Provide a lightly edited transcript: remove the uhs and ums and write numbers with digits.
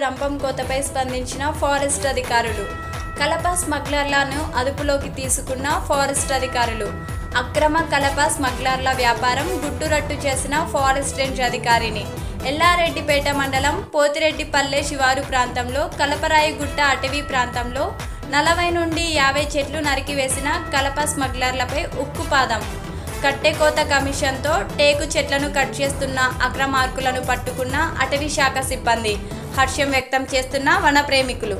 రంపం కోతపై స్పందించిన ఫారెస్ట్ అధికారులు. కలప స్మగ్లర్లను అదుపులోకి తీసుకున్న ఫారెస్ట్ అధికారులు. అక్రమ కలప స్మగ్లర్ల వ్యాపారం గుట్టురట్టు చేసిన ఫారెస్ట్ రేంజ్ అధికారిని. ఎల్లారెడ్డిపేట మండలం పోతిరెడ్డిపల్లె శివారు ప్రాంతంలో కలపరాయిగుట్ట అటవీ ప్రాంతంలో 40 నుండి 50 చెట్లు నరికివేసిన కలప స్మగ్లర్లపై ఉక్కుపాదం. కట్టెకోత కమిషన్తో టేకు చెట్లను కట్ చేస్తున్న అక్రమార్కులను పట్టుకున్న అటవీ శాఖ సిబ్బంది. హర్షం వ్యక్తం చేస్తున్న వన ప్రేమికులు.